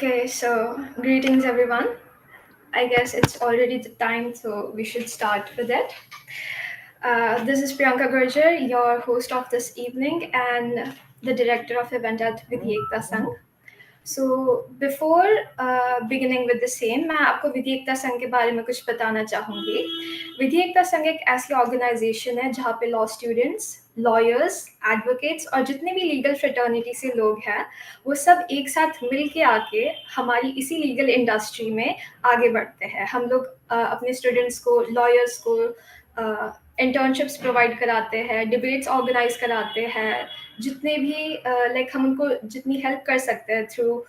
Okay, so greetings everyone. I guess it's already the time, so we should start with it. This is Priyanka Gurjar, your host of this evening and the director of event at Vidhi Ekta Sangh. So before beginning with the same, मैं आपको विधि एकता संघ के बारे में कुछ बताना चाहूँगी। विधि एकता संघ एक ऐसी ऑर्गेनाइजेशन है जहाँ पे लॉ स्टूडेंट्स, लॉयर्स, एडवोकेट्स और जितने भी लीगल फ्रेटर्निटी से लोग हैं वो सब एक साथ मिल के आके हमारी इसी लीगल इंडस्ट्री में आगे बढ़ते हैं। हम लोग अपने स्टूडेंट्स को, लॉयर्स को इंटर्नशिप्स प्रोवाइड कराते हैं, डिबेट्स ऑर्गेनाइज कराते हैं, जितने भी लाइक हम उनको जितनी हेल्प कर सकते हैं थ्रू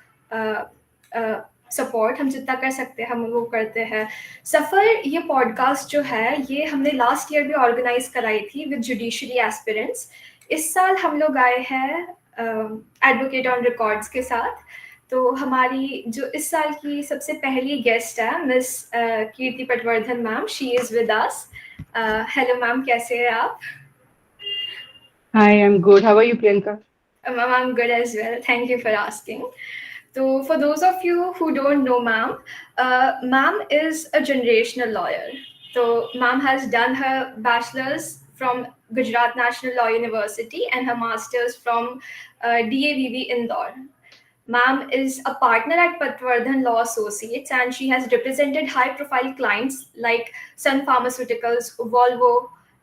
सपोर्ट, हम जितना कर सकते हैं हम वो करते हैं। सफ़र ये पॉडकास्ट जो है ये हमने लास्ट ईयर भी ऑर्गेनाइज कराई थी विद जुडिशरी एस्पिरेंट्स। इस साल हम लोग आए हैं एडवोकेट ऑन रिकॉर्ड्स के साथ। तो हमारी जो इस साल की सबसे पहली गेस्ट है miss Kirti Patwardhan ma'am, she is with us. Hello ma'am, कैसे हैं आप? Hi, I'm good. How are you, Priyanka? Ma'am, I'm good as well. Thank you for asking. So, for those of you who don't know ma'am, ma'am is a generational lawyer. So, ma'am has done her bachelor's from Gujarat National Law University and her master's from DAVV Indore. Ma'am is a partner at Patwardhan Law Associates and she has represented high profile clients like Sun Pharmaceuticals, Volvo,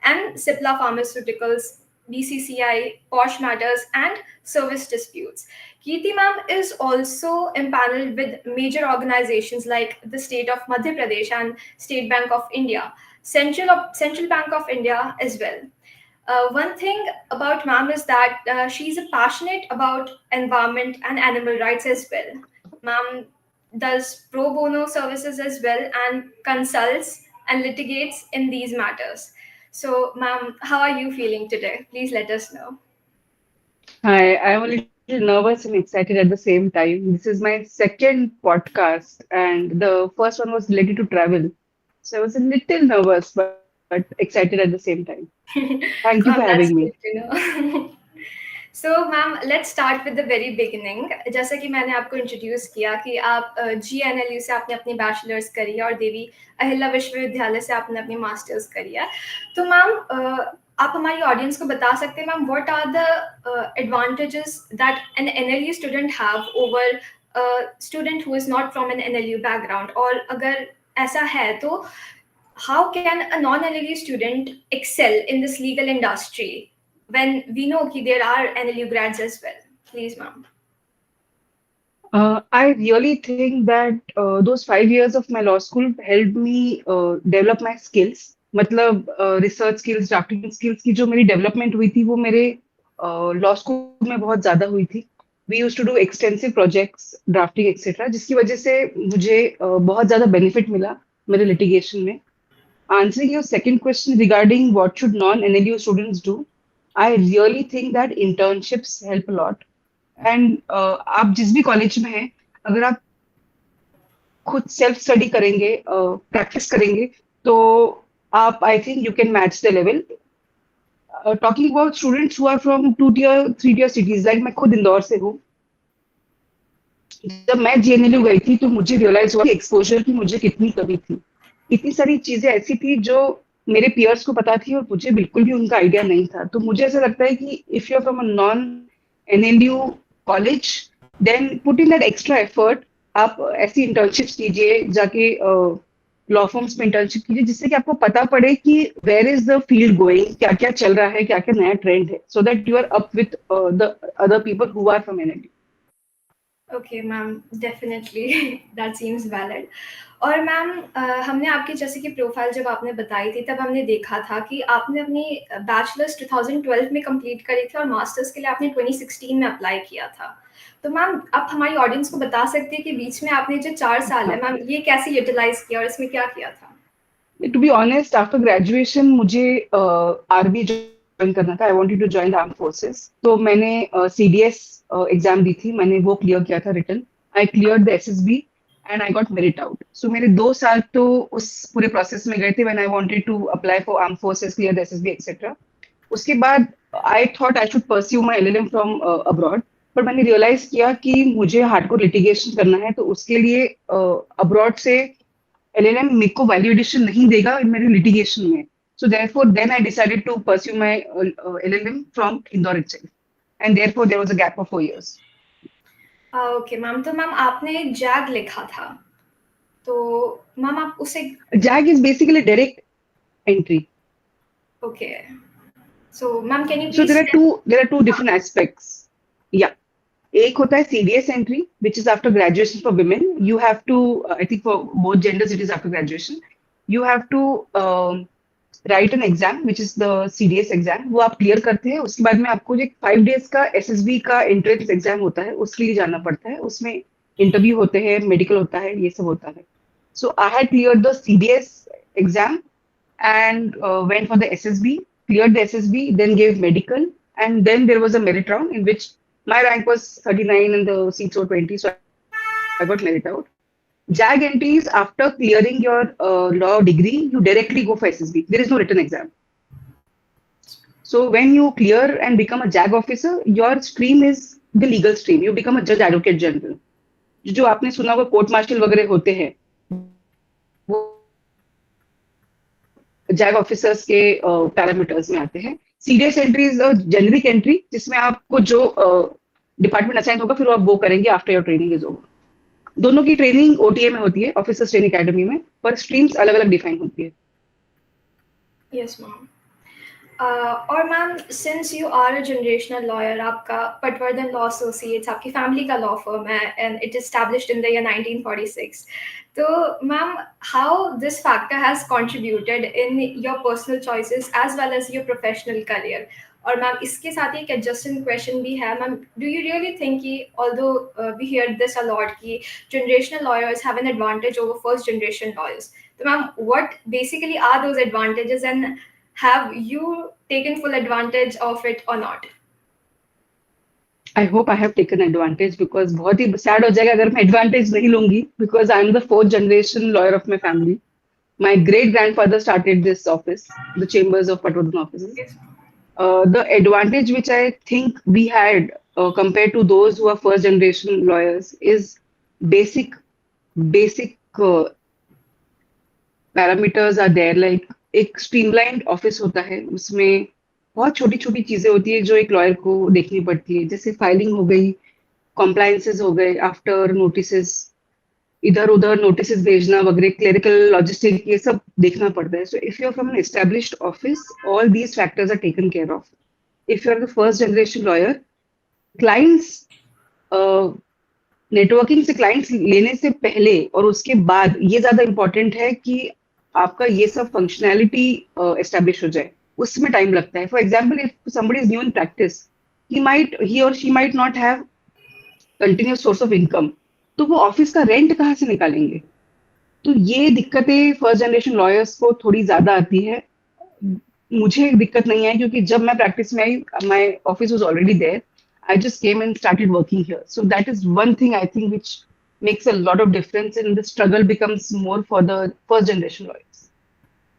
and Cipla Pharmaceuticals, BCCI, Posh Matters, and service disputes. Kirti ma'am is also empaneled with major organizations like the State of Madhya Pradesh and State Bank of India, Central Bank of India as well. One thing about ma'am is that she's a passionate about environment and animal rights as well. Ma'am does pro bono services as well and consults and litigates in these matters. So, ma'am, how are you feeling today? Please let us know. Hi, I'm a little nervous and excited at the same time. This is my second podcast, and the first one was related to travel. So I was a little nervous but excited at the same time. Thank you for having Ma'am, me. that's good to know. So ma'am, let's start with the very beginning. जैसा कि मैंने आपको introduce किया कि आप GNLU से आपने अपनी बैचलर्स करी है और देवी अहिल्या विश्वविद्यालय से आपने अपनी मास्टर्स करी है। तो मैम, आप हमारी ऑडियंस को बता सकते हैं ma'am, what are the advantages that an NLU student have over student who is not from an NLU background, और अगर ऐसा है तो how can a non-NLU student excel in this legal industry when we know that there are NLU grads as well? Please, ma'am. I really think that those 5 years of my law school helped me develop my skills. मतलब research skills, drafting skills की जो मेरी development हुई थी वो मेरे law school में बहुत ज्यादा हुई थी. We use to do extensive projects, drafting etcetera, जिसकी वजह से मुझे बहुत ज्यादा बेनिफिट मिला मेरे लिटिगेशन में. Answering your second question regarding what should non-NLU students do, I really think that internships help a lot. And आप जिस भी कॉलेज में हैं, अगर आप खुद सेल्फ स्टडी करेंगे, प्रैक्टिस करेंगे, तो आप I think you can match the level. Talking about students who are from 2 tier 3 tier cities, like मैं खुद इंदौर से हूँ. जब मैं JNLU गई थी तो मुझे रियलाइज हुआ कि एक्सपोजर की मुझे कितनी कमी थी. इतनी सारी चीजें ऐसी थी जो मेरे पियर्स को पता थी और मुझे बिल्कुल भी उनका आइडिया नहीं था. तो मुझे ऐसा लगता है कि if you are from a non NLU college, then put in that extra effort. आप ऐसी इंटर्नशिप्स कीजिए, जाके लॉ फर्म्स में इंटर्नशिप कीजिए, जिससे कि आपको पता पड़े कि where is the field going, क्या क्या चल रहा है, क्या क्या नया ट्रेंड है, so that you are up with the other people who are from NLU. Okay ma'am, definitely that seems valid. और मैम, हमने आपकी जैसे कि प्रोफाइल जब आपने बताई थी तब हमने देखा था कि आपने अपनी बैचलर्स 2012 में कंप्लीट करी थी और मास्टर्स के लिए आपने 2016 में अप्लाई किया था। तो मैम, आप हमारी ऑडियंस को बता सकते हैं कि बीच में आपने जो 4 साल है मैम, ये कैसे यूटिलाइज किया और इसमें क्या किया था? To be honest, after graduation मुझे आर्मी ज्वाइन करना था. I wanted to join the armed forces. तो मैंने CDS एग्जाम दी थी, मैंने वो क्लियर किया था written. I clear the SSB and I got merit out. So मेरे 2 साल तो उस पूरे प्रोसेस में गए थे when I wanted to apply for armed forces, clear the SSB etcetera. उसके बाद I thought I should pursue my LLM from abroad. पर मैंने रियलाइज किया कि मुझे हार्डकोर लिटिगेशन करना है, तो उसके लिए अब्रॉड से LLM मेरे को वैल्यू एडिशन नहीं देगा मेरे लिटिगेशन में. So therefore, then I decided to pursue my LLM from Indore itself, and therefore there was a gap of 4 years. Okay ma'am, तो मैम आपने जैग लिखा था, तो मैम आप उसे JAG is basically direct entry. Okay, so ma'am can you So please there are two different aspects. Yeah. एक होता है CDS entry, which is after graduation for women. You have to, I think for both genders, it is after graduation. You have to right an exam which is the CDS exam. वो आप clear करते हैं, उसके बाद में आपको एक 5 days का SSB का एंट्रेंस एग्जाम होता है, उसके लिए जाना पड़ता है. उसमें इंटरव्यू होते हैं, मेडिकल होता है, ये सब होता है. So I had clear the CDS exam and went for the SSB, cleared the SSB, then gave medical, and then there was a merit round in which my rank was 39 and the seats were 20, so I got merit out. JAG entries after clearing your law degree, you directly go for SSB. There is no written exam. So when you clear and become a JAG officer, your stream is the legal stream. You become a judge advocate general. जो आपने सुना होगा court martial वगैरह होते हैं, वो JAG officers के parameters में आते हैं. CDS entry is a generic entry, जिसमें आपको जो डिपार्टमेंट असाइन होगा फिर आप वो करेंगे after your training is over. दोनों की ट्रेनिंग OTA में होती है, ऑफिसर्स ट्रेनिंग एकेडमी में, पर स्ट्रीम्स अलग अलग डिफाइन होती है. Yes ma'am. और ma'am, since you are a generational lawyer, आपका पटवर्धन लॉ एसोसिएट्स आपकी फैमिली का लॉ फर्म है and it established in the year 1946. तो ma'am, how this factor has contributed in your personal choices as well as your professional career? और ma'am, इसके साथ ही एक एडजस्टेंट क्वेश्चन भी है ma'am, do you really think कि although we hear this a lot कि generational lawyers have an advantage over first generation lawyers, तो ma'am what basically are those advantages and have you taken full advantage of it or not? I hope I have taken advantage, because बहुत ही sad हो जाएगा अगर मैं advantage नहीं लूंगी, because I am the 4th generation lawyer of my family. My great grandfather started this office, the chambers of Patwardhan offices. Yes. The advantage which I think we had compared to those who are first generation lawyers is basic parameters are there. Like एक streamlined office होता है, उसमें बहुत छोटी छोटी चीजें होती है जो एक लॉयर को देखनी पड़ती है, जैसे फाइलिंग हो गई, कॉम्प्लायंसेस हो गए, आफ्टर नोटिसेस, इधर उधर नोटिसेस भेजना वगैरह, क्लरिकल लॉजिस्टिक, ये सब देखना पड़ता है. So if you are from an established office, all these factors are taken care of. If you are the first generation lawyer, clients, networking से क्लाइंट्स लेने से पहले और उसके बाद ये ज्यादा इंपॉर्टेंट है कि आपका ये सब फंक्शनैलिटी एस्टेब्लिश हो जाए, उसमें टाइम लगता है. For example, if somebody is new in practice, he और she might not have continuous source of income, तो वो ऑफिस का रेंट कहाँ से निकालेंगे? तो ये दिक्कतें फर्स्ट जनरेशन लॉयर्स को थोड़ी ज्यादा आती है. मुझे दिक्कत नहीं है, क्योंकि जब मैं प्रैक्टिस में आई, my office was already there. I just came and started working here. So that is one thing I think which makes a lot of difference, and the struggle becomes more for the first generation lawyers.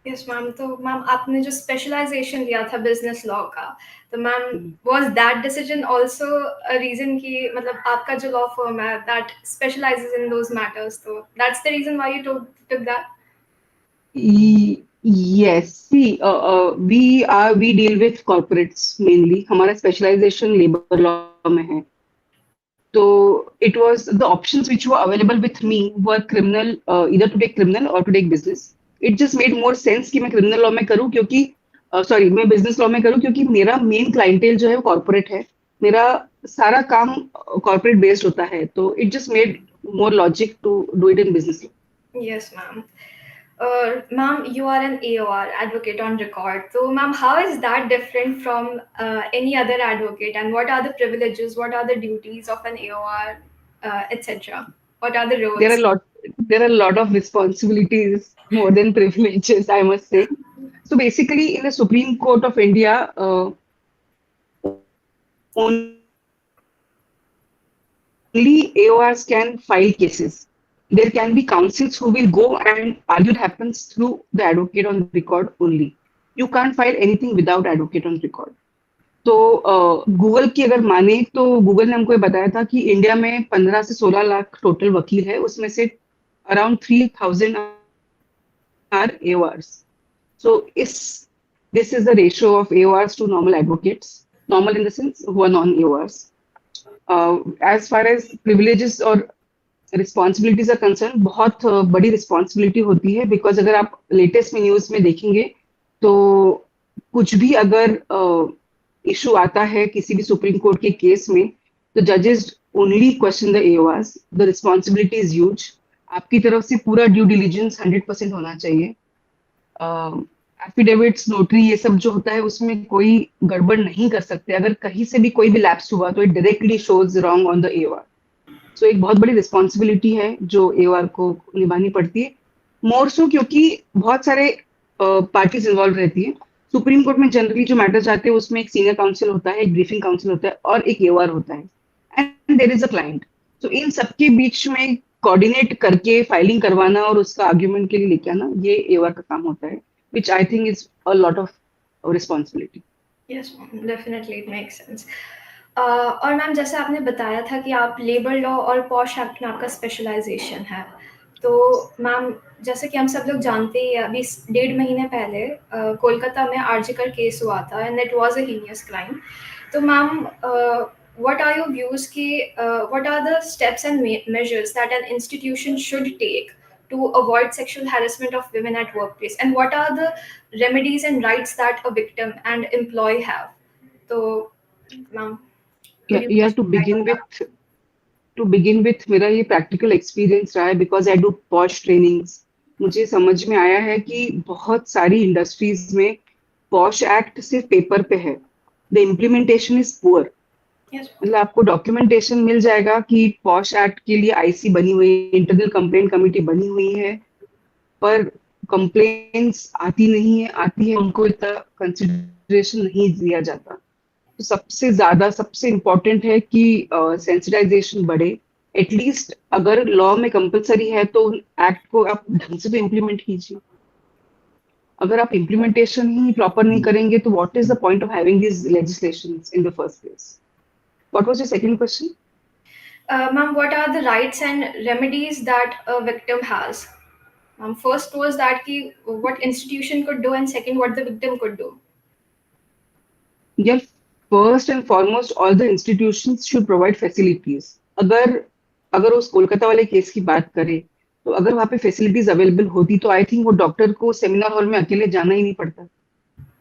Yes, ma'am. तो ma'am, आपने जो specialisation लिया था business law का, तो ma'am was that decision also a reason कि मतलब आपका जो लॉ फर्म है that specializes in those matters, तो that's the reason why you took that? Yes, see, we deal with corporates mainly. हमारा specialization labor law में है. So it was the options which were available with me were criminal, either to take criminal or to take business. It just made more sense कि मैं criminal law में करूँ, क्योंकि sorry, मैं business law में करूँ, क्योंकि मेरा main clientele जो है वो corporate है. मेरा सारा काम corporate based होता है, तो it just made more logic to do it in business law. Yes, ma'am. Ma'am, you are an AOR, advocate on record. So, ma'am, how is that different from any other advocate? And what are the privileges? What are the duties of an AOR, etc.? What are the roles? There are a lot of responsibilities more than privileges, I must say. So basically, in the Supreme Court of India, only AORs can file cases. There can be counsels who will go and argue. It happens through the advocate on record only. You can't file anything without advocate on record. तो Google की अगर माने तो Google ने हमको ये बताया था कि इंडिया में 15 से 16 लाख टोटल वकील है, उसमें से around 3000 are AORs. So is this is the ratio of AORs to normal advocates, normal in the sense who are non-AORs. As far as privileges और रिस्पॉन्सिबिलिटीज आर कंसर्न, बहुत बड़ी रिस्पॉन्सिबिलिटी होती है, बिकॉज अगर आप लेटेस्ट में news में देखेंगे तो कुछ भी अगर इशू आता है किसी भी सुप्रीम कोर्ट के केस में, तो जजेस only question the AORs. The responsibility is huge. आपकी तरफ से पूरा ड्यू डिलीजेंस 100% होना चाहिए. एफिडेविट्स, नोटरी, ये सब जो होता है उसमें कोई गड़बड़ नहीं कर सकते. अगर कहीं से भी कोई भी लैप्स हुआ तो it directly shows wrong on the AOR. सो एक बहुत बड़ी रिस्पॉन्सिबिलिटी है जो AOR को निभानी पड़ती है, मोर सो क्योंकि बहुत सारे पार्टीज इन्वॉल्व रहती है. सुप्रीम कोर्ट में जनरली जो मैटर्स आते हैं उसमें एक सीनियर काउंसिल होता है, एक ब्रीफिंग काउंसिल होता है और एक AOR होता है, and there is a client. तो इन सबके बीच में कोऑर्डिनेट करके फाइलिंग करवाना और उसका आर्ग्यूमेंट के लिए लेके आना, ये AOR का काम होता है, which I think is a lot of responsibility. Yes, ma'am, definitely it makes sense. और मैम जैसे आपने बताया था कि आप लेबर लॉ और पॉश एक्ट में आपका स्पेशलाइजेशन है, तो मैम जैसे कि हम सब लोग जानते ही हैं, अभी 1.5 महीने पहले कोलकाता में आरजीकर केस हुआ था and it was a heinous crime. तो ma'am what are your views कि what are the steps and measures that an institution should take to avoid sexual harassment of women at workplace, and what are the remedies and rights that a victim and employee have? So ma'am, could Yeah, you yeah, please provide on that? to begin with मेरा ये practical experience रहा है, because I do posh trainings. मुझे समझ में आया है कि बहुत सारी इंडस्ट्रीज में पॉश एक्ट सिर्फ पेपर पे है. The implementation is poor. Yes, मतलब आपको डॉक्यूमेंटेशन मिल जाएगा कि पॉश एक्ट के लिए IC बनी हुई है, इंटरनल कंप्लेंट कमेटी बनी हुई है, पर कंप्लेंट्स आती नहीं है, आती है उनको इतना कंसिडरेशन नहीं दिया जाता. तो सबसे इम्पोर्टेंट है कि सेंसिटाइजेशन बढ़े. एटलीस्ट अगर लॉ में कंपलसरी है तो एक्ट को आप ढंग से तो इम्प्लीमेंट कीजिए. अगर आप इम्प्लीमेंटेशन ही प्रॉपर नहीं करेंगे तो what is the point of having this legislations in the first place. What was your second question? ma'am, what are the rights and remedies that a victim has? First was that ki, what institution could do, and second, what the victim could do. यार, first and foremost all the institutions should provide facilities. अगर अगर उस कोलकाता वाले case की बात करें तो अगर वहाँ पे फैसिलिटीज अवेलेबल होती तो आई थिंक वो डॉक्टर को सेमिनार हॉल में अकेले जाना ही नहीं पड़ता.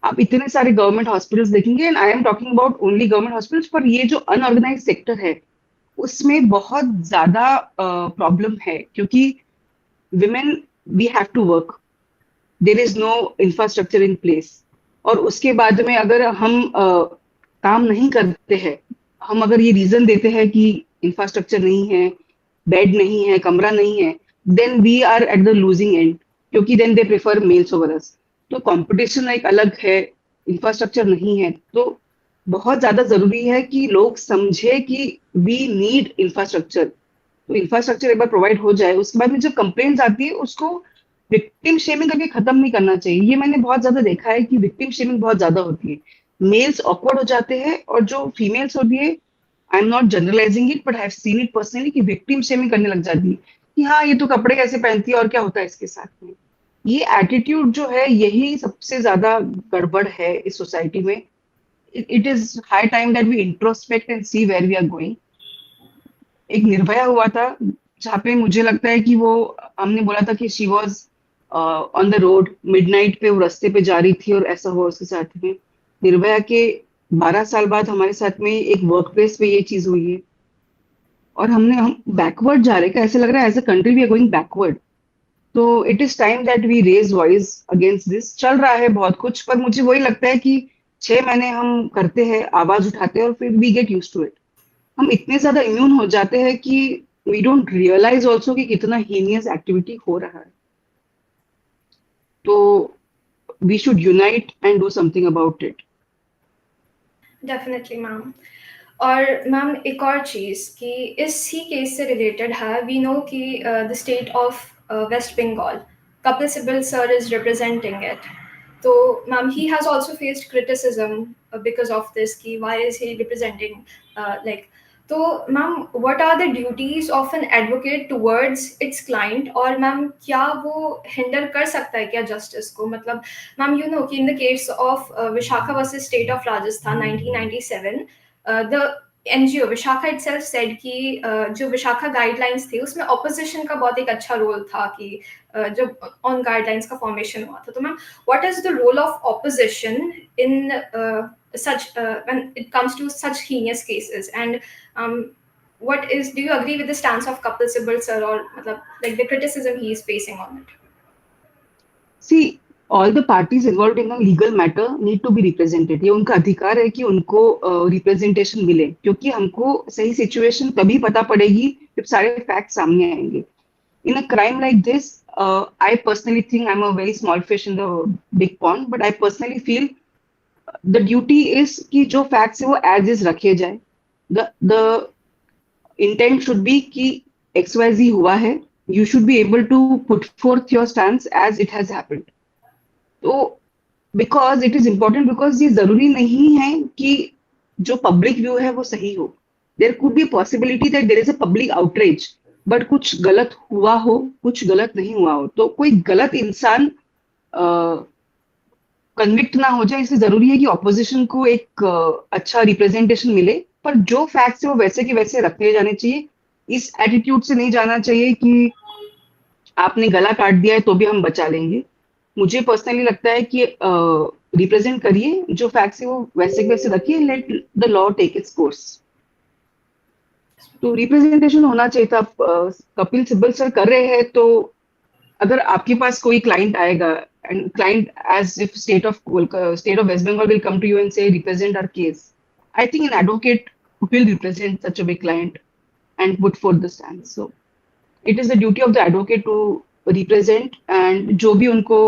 आप इतने सारे गवर्नमेंट हॉस्पिटल्स देखेंगे, and I am talking about only government hospitals, पर ये जो अनऑर्गेनाइज सेक्टर है उसमें बहुत ज्यादा प्रॉब्लम है, क्योंकि women, we have to work, there is no infrastructure in place. और उसके बाद में अगर हम काम नहीं करते हैं, हम अगर ये रीजन देते हैं कि इंफ्रास्ट्रक्चर नहीं है, बेड नहीं है, कमरा नहीं है, then we are at the losing end, क्योंकि then they prefer males over us. तो कंपटीशन एक अलग है, इंफ्रास्ट्रक्चर नहीं है, तो बहुत ज्यादा जरूरी है कि लोग समझे कि वी नीड इंफ्रास्ट्रक्चर. तो इंफ्रास्ट्रक्चर एक बार प्रोवाइड हो जाए, उसके बाद में जब कंप्लेंट्स आती है उसको विक्टिम शेमिंग करके खत्म नहीं करना चाहिए. ये मैंने बहुत ज्यादा देखा है कि विक्टिम शेमिंग बहुत ज्यादा होती है, मेल्स ऑकवर्ड हो जाते हैं, और जो फीमेल्स होती है, I am not generalising it but I have seen it personally, कि विक्टिम शेमिंग करने लग जाती है कि हाँ ये तो कपड़े कैसे पहनती है और क्या होता है इसके साथ में. ये एटीट्यूड जो है यही सबसे ज्यादा गड़बड़ है इस सोसाइटी में. It is high time that we introspect and see where we are going. एक निर्भया हुआ था जहाँ पे मुझे लगता है कि वो, हमने बोला था कि she was on the road, midnight पे वो रास्ते पे जा रही थी और ऐसा हुआ उसके साथ में. निर्भया के 12 साल बाद हमारे साथ में एक वर्क प्लेस पे ये चीज हुई है, और हम बैकवर्ड जा रहे हैं, ऐसे लग रहा है as a country we are going backward. तो it is time that we raise voice against this. चल रहा है बहुत कुछ, पर मुझे वही लगता है कि 6 महीने हम करते हैं, आवाज उठाते हैं और फिर we get use to it. हम इतने ज्यादा इम्यून हो जाते हैं कि वी डोंट रियलाइज ऑल्सो कि कितना हीनियस एक्टिविटी हो रहा है. तो we should unite and do something about it. Definitely ma'am. और मैम एक और चीज़ कि इसी केस से रिलेटेड है, वी नो कि the state of West Bengal, Kapil Sibal sir is representing it. तो ma'am he has also faced criticism because of this कि why is he representing like. तो ma'am what are the duties of an advocate towards its client, और ma'am क्या वो hinder कर सकता है क्या जस्टिस को, मतलब मैम यू नो कि in the case of Vishakha versus state of Rajasthan 1997 the NGO Vishakha itself said कि जो विशाखा गाइडलाइंस थी उसमें ऑपोजिशन का बहुत एक अच्छा रोल था कि जब ऑन गाइडलाइंस का फॉर्मेशन हुआ था। तो ma'am what is the role of opposition in such when it comes to such heinous cases, and what is, do you agree with the stance of Kapil Sibal sir, or matlab like the criticism he is facing on it? See, all the parties involved in a legal matter need to be represented. ये उनका अधिकार है कि उनको representation मिले, क्योंकि हमको सही सिचुएशन तभी पता पड़ेगी जब सारे फैक्ट सामने आएंगे. In a crime like this, I personally think I'm a very small fish in the big pond, but I personally feel the duty is कि जो facts है वो as is रखे जाए. The intent should be कि XYZ हुआ है, you should be able to put forth your stance as it has happened. तो because it is important, because ये जरूरी नहीं है कि जो public view है वो सही हो. There could be a possibility that there is a public outrage, but कुछ गलत हुआ हो, कुछ गलत नहीं हुआ हो. तो कोई गलत इंसान कन्विक्ट ना हो जाए, इसलिए जरूरी है कि ऑपोजिशन को एक अच्छा रिप्रेजेंटेशन मिले, पर जो फैक्ट्स है वो वैसे के वैसे रखे जाने चाहिए. इस एटीट्यूड से नहीं जाना चाहिए कि आपने गला काट दिया है तो भी हम बचा लेंगे. मुझे पर्सनली लगता है कि रिप्रेजेंट करिए, जो फैक्ट्स है वो वैसे के वैसे रखिए, let the law take its course. तो रिप्रेजेंटेशन होना चाहिए था. कपिल सिब्बल सर कर रहे हैं, तो अगर आपके पास कोई क्लाइंट आएगा, and client, as if state of West Bengal will come to you and say represent our case, I think an advocate will represent such a big client and put forth the stance. So it is the duty of the advocate to represent, and जो भी उनको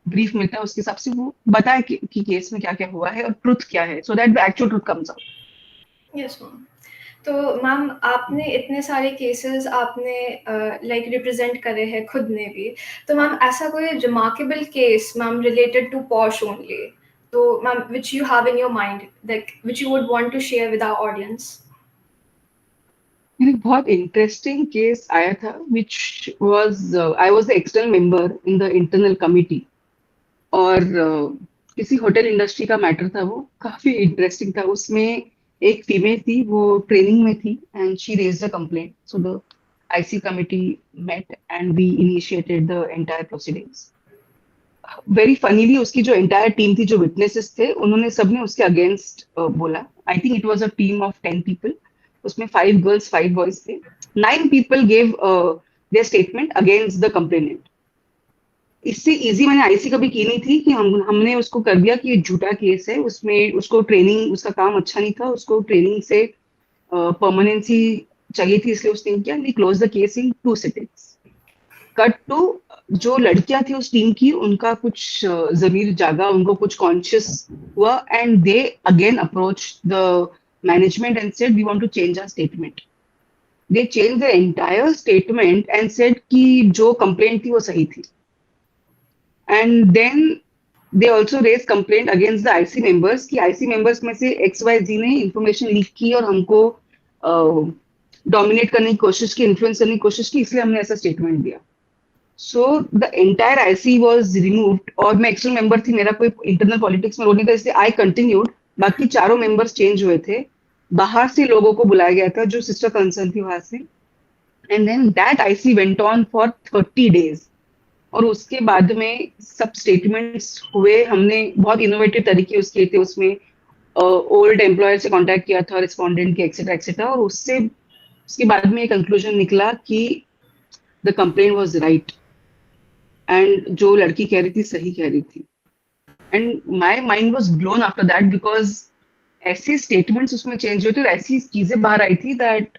brief मिलता है उसके हिसाब से वो बताए कि केस में क्या क्या हुआ है और ट्रुथ क्या है, so that the actual truth comes out. Yes ma'am. तो मैम आपने इतने सारे केसेस आपने लाइक रिप्रेजेंट करे हैं खुद ने भी, तो मैम ऐसा कोई remarkable case ma'am related to POSH only, तो ma'am which you have in your mind, like which you would want to share with our audience? एक बहुत इंटरेस्टिंग केस आया था, which was I was the external member in the internal committee, और किसी hotel industry का matter था. वो काफी इंटरेस्टिंग था. उसमें एक फीमेल थी, वो ट्रेनिंग में थी, and she raised a complaint. So the IC committee met and we initiated the entire proceedings. Very funnily उसकी जो एंटायर टीम थी, जो विटनेसेस थे, उन्होंने सबने उसके अगेंस्ट बोला. आई think it was a team of 10 people. उसमें 5 गर्ल्स 5 बॉयज थे. 9 people gave there statement against the complainant. इससे इजी मैंने आईसी कभी की नहीं थी कि हमने उसको कर दिया कि ये झूठा केस है. उसमें उसको ट्रेनिंग, उसका काम अच्छा नहीं था, उसको ट्रेनिंग से परमानेंसी चाहिए थी, इसलिए उसने किया. We close the case in 2 sittings. Cut to जो लड़कियां थी उस टीम की, उनका कुछ जमीर जागा, उनको कुछ कॉन्शियस हुआ, and they again approach the management and said we want to change our statement. They change the entire statement and said कि जो कंप्लेंट थी वो सही थी. And then they also raised complaint against the IC members कि IC members में से XYZ ने information leak की और हमको dominate करने की कोशिश की, influence करने की कोशिश की, इसलिए हमने ऐसा statement दिया. So the entire IC was removed, और मैं external member थी, मेरा कोई internal politics में रोल नहीं था, इसलिए I continued. बाकी चारों members change हुए थे. बाहर से लोगों को बुलाया गया था, जो sister concern थी वहां से. And then that IC went on for 30 days. और उसके बाद में सब स्टेटमेंट्स हुए. हमने बहुत इनोवेटिव तरीके यूज किए थे. उसमें ओल्ड एम्प्लॉयर से कांटेक्ट किया था, रिस्पोंडेंट के, एक्सेट्रा एक्सेट्रा, और उसके बाद में एक कंक्लूजन निकला कि the complaint was right, and जो लड़की कह रही थी सही कह रही थी. And my mind was blown after that, because ऐसे स्टेटमेंट्स उसमें चेंज हुए थे और ऐसी चीजें बाहर आई थी दैट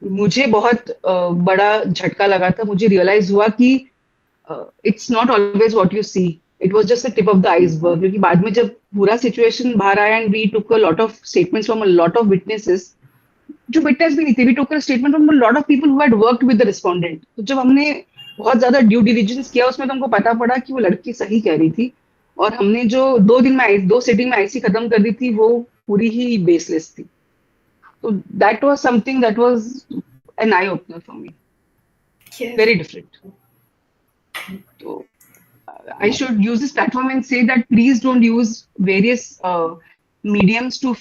मुझे बहुत बड़ा झटका लगा था. मुझे रियलाइज हुआ कि it's not always what you see, it was just a tip of the iceberg. क्योंकि बाद में जब पूरा सिचुएशन बाहर आया and we took a lot of statements from a lot of witnesses, जो विटनेस भी नहीं थे, we took a statement from a lot of people who had worked with the respondent. तो जब हमने बहुत ज्यादा ड्यू डिलिजेंस किया उसमें, तो हमको पता पड़ा कि वो लड़की सही कह रही थी. और हमने जो 2 सिटिंग में आईसी खत्म कर दी थी, वो पूरी ही बेसलेस थी. तो that was something that was an eye opener for me. Yes. Very different. तो I should use this platform and say that please don't use various mediums to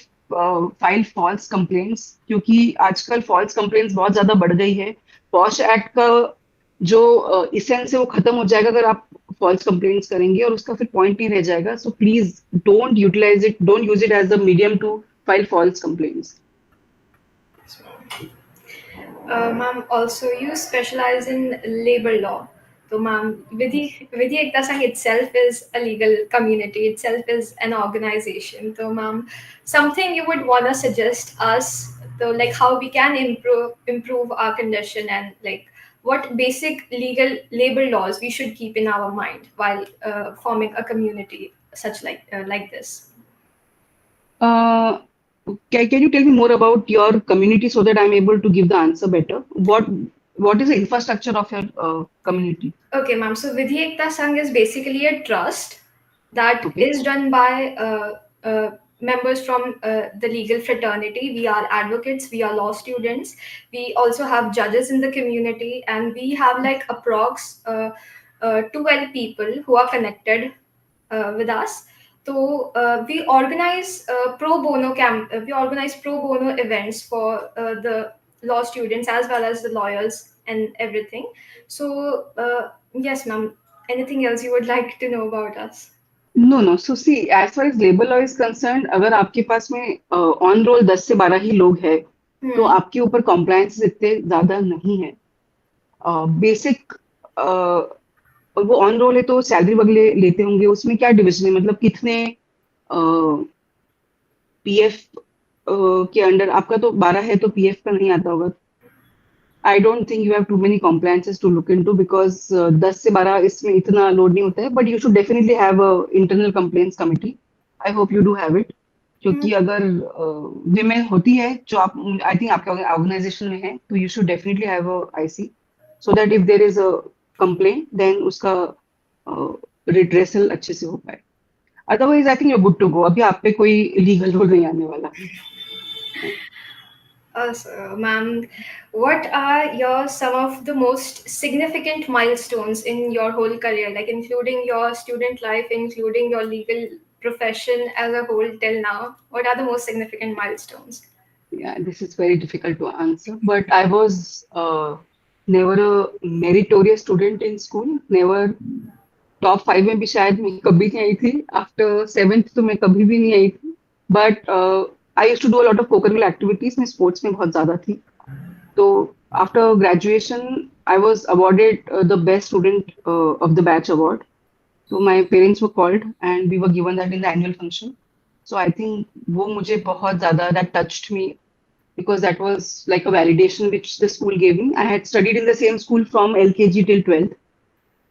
file false complaints, क्योंकि आजकल false complaints बहुत ज्यादा बढ़ गई है. Posh act का जो इसेंस है वो खत्म हो जाएगा अगर आप false complaints करेंगे, और उसका फिर पॉइंट नहीं रह जाएगा. So please don't use it as a medium to file false complaints. Ma'am, also you specialize in labor law. So, ma'am, Vidhi Ekta Sangh itself is a legal community, itself is an organization. So, ma'am, something you would want to suggest us, so like how we can improve our condition, and like what basic legal labor laws we should keep in our mind while forming a community such like this. Uh, can you tell me more about your community so that I'm able to give the answer better? What is the infrastructure of your community? Okay, ma'am. So Vidhi Ekta Sangh is basically a trust that Okay. is run by members from the legal fraternity. We are advocates, we are law students. We also have judges in the community, and we have like approx 12 people who are connected with us. So we organize pro bono events for the law students as well as the lawyers and everything. So yes, ma'am. Anything else you would like to know about us? No, no. So see, as far as labor law is concerned, अगर आपके पास में on roll 10 से 12 ही लोग हैं, तो Hmm. आपके ऊपर compliance इतने ज्यादा नहीं है. बेसिक वो ऑन रोल है तो सैलरी वगैरह लेते होंगे. उसमें क्या डिविजन है, मतलब कितने पीएफ के अंडर. आपका तो 12 है तो पीएफ का नहीं आता होगा. I don't think you have too many compliances to look into because 10 से 12 इसमें इतना लोड नहीं होता है. But you should definitely have a internal complaints committee. I hope you do have it. Hmm. क्योंकि अगर विमेन होती है जो आप आई थिंक आपके ऑर्गेनाइजेशन में है, तो you should definitely have a IC so that if there is a complaint then उसका रिड्रेसल अच्छे से हो पाए. Otherwise I think you good to go. अभी आप पे कोई लीगल रोल नहीं आने वाला. So, ma'am, what are your some of the most significant milestones in your whole career, like including your student life, including your legal profession as a whole till now? What are the most significant milestones? Yeah, this is very difficult to answer, but I was never a meritorious student in school. Never top 5 में भी शायद मैं कभी नहीं आई थी. After 7th तो मैं कभी भी नहीं आई थी. But I used to do a lot of cocurricular activities. मैं स्पोर्ट्स में बहुत ज्यादा थी. तो after graduation I was awarded the best student of the batch award. So my parents were called and we were given that in the annual function. So I think वो मुझे बहुत ज़्यादा that touched me because that was like a validation which the school gave me. I had studied in the same school from LKG till 12th.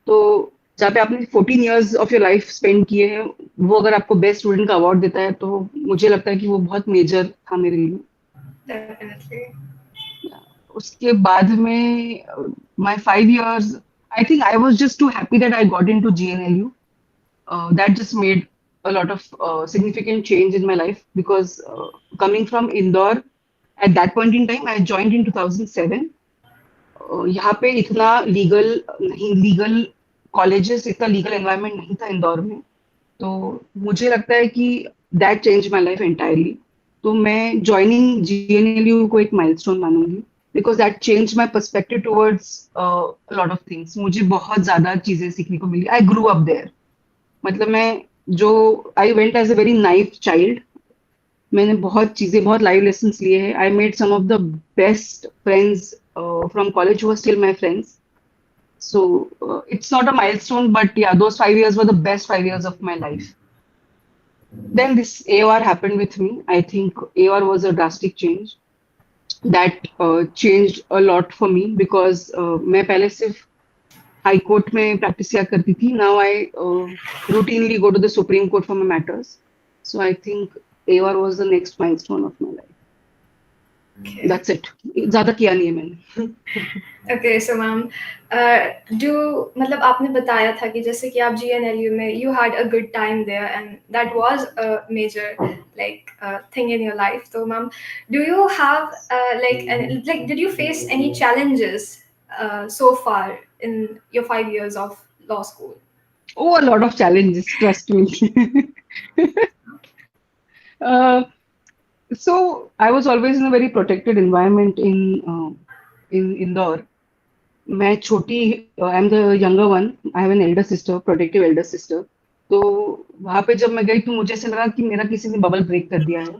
तो जहाँ पे आपने 14 years of your life spend किए हैं, वो अगर आपको बेस्ट स्टूडेंट का अवार्ड देता है तो मुझे लगता है कि वो बहुत मेजर था मेरे लिए. Definitely. उसके बाद में my 5 years, I think I was just too happy that I got into GNLU. That just made a lot of significant change in my life because coming from Indore, at that point in time, I joined in 2007. यहाँ पे इतना legal colleges, इतना legal environment नहीं था इंदौर में. तो मुझे लगता है कि that change my life entirely. तो मैं ज्वाइनिंग जीएनएलयू को एक माइलस्टोन मानूंगी because that change my perspective towards lot of things. मुझे बहुत ज्यादा चीजें सीखने को मिली. आई ग्रू अप देयर. मतलब मैं जो I went as a very naive child. मैंने बहुत लाइव लेसन्स लिए हैं. I made some of the best friends from college who are still my friends. So it's not a milestone, but yeah, those 5 years were the best 5 years of my life. Then this AOR happened with me. I think AOR was a drastic change that changed a lot for me because मैं पहले सिर्फ high court में practice किया करती थी. Now I routinely go to the Supreme Court for my matters. So I think AOR was the next milestone of my life. Okay. That's it, ज्यादा किया नहीं है मैंने। Okay, so ma'am, do मतलब आपने बताया था कि जैसे कि आप GNLU में you had a good time there and that was a major like thing in your life. So ma'am, do you have like did you face any challenges so far in your 5 years of law school? Oh, a lot of challenges, trust me. uh, so I was always in a very protected environment in Indore. मैं छोटी, I am the younger one, I have an elder sister, protective Elder sister. तो वहां पे जब मैं गई तो मुझे ऐसा लगा कि मेरा किसी ने बबल ब्रेक कर दिया है।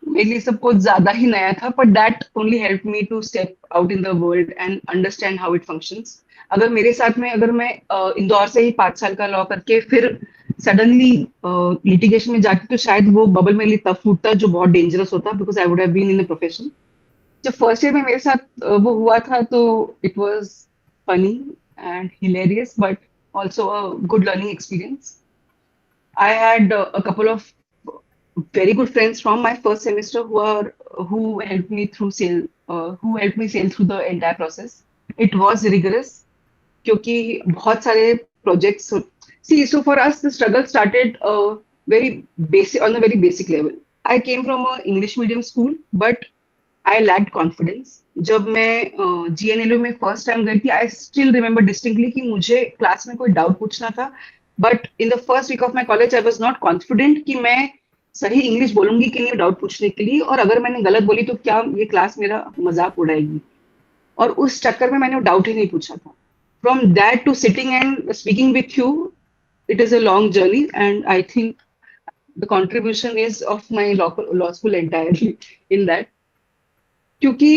मेरे लिए सब कुछ ज्यादा ही नया था, but that only help me to step out in the world and understand how it functions. अगर मेरे साथ में, अगर मैं इंदौर से ही 5 साल का लॉ करके फिर सडनली लिटिगेशन में जाती, तो शायद वो बबल मेरे लिए तब फूटता जो बहुत डेंजरस होता, because I would have been in the profession. जब फर्स्ट ईयर में मेरे साथ वो हुआ था, तो it was funny and hilarious, but also a good learning experience. I had a couple of very good friends from my first semester who helped me through who helped me sail through the entire process. It was rigorous क्योंकि बहुत सारे projects. See, so for us the struggle started very basic, on a very basic level. I came from a English medium school, but I lacked confidence. जब मैं GNLU में first time गई थी, I still remember distinctly कि मुझे class में कोई doubt पूछना था, but in the first week of my college I was not confident कि मैं सही इंग्लिश बोलूंगी कि नहीं डाउट पूछने के लिए, और अगर मैंने गलत बोली तो क्या ये क्लास मेरा मजाक उड़ाएगी। और उस चक्कर में मैंने डाउट ही नहीं पूछा था। From that to sitting and speaking with you, it is a long journey, and I think the contribution is of my law school entirely in that, क्योंकि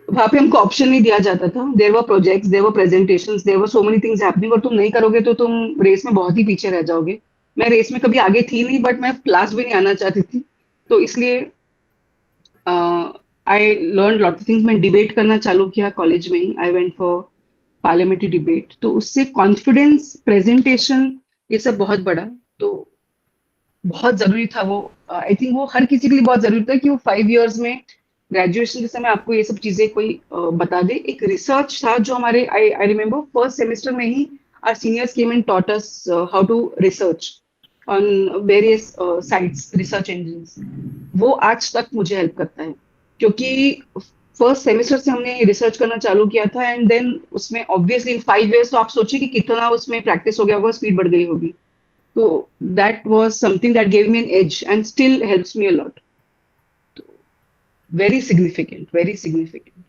वहां पे हमको ऑप्शन नहीं दिया जाता था। There were projects, there were presentations, there were so many things happening, और तुम नहीं करोगे तो तुम रेस में बहुत ही पीछे रह जाओगे। मैं रेस में कभी आगे थी नहीं, बट मैं लास्ट भी नहीं आना चाहती थी। तो इसलिए I learn lot of things. मैं डिबेट करना चालू किया कॉलेज में ही, I went for parliamentary debate, तो उससे कॉन्फिडेंस, प्रेजेंटेशन, ये सब बहुत बड़ा। तो बहुत जरूरी था वो। आई थिंक वो हर किसी के लिए बहुत जरूरी था कि वो 5 इयर्स में ग्रेजुएशन के समय आपको ये सब चीजें कोई बता दे। एक रिसर्च था जो हमारे, I I remember first semester में ही our seniors came and taught us how to research on various sites, research engines. वो आज तक मुझे हेल्प करता है, क्योंकि फर्स्ट सेमेस्टर से हमने रिसर्च करना चालू किया था, एंड देन उसमें ऑब्वियसली इन 5 इयर्स तो आप सोचिए कि कितना उसमें प्रैक्टिस हो गया होगा, स्पीड बढ़ गई होगी। So that was something that gave me an edge and still helps me a lot. Very significant, very significant.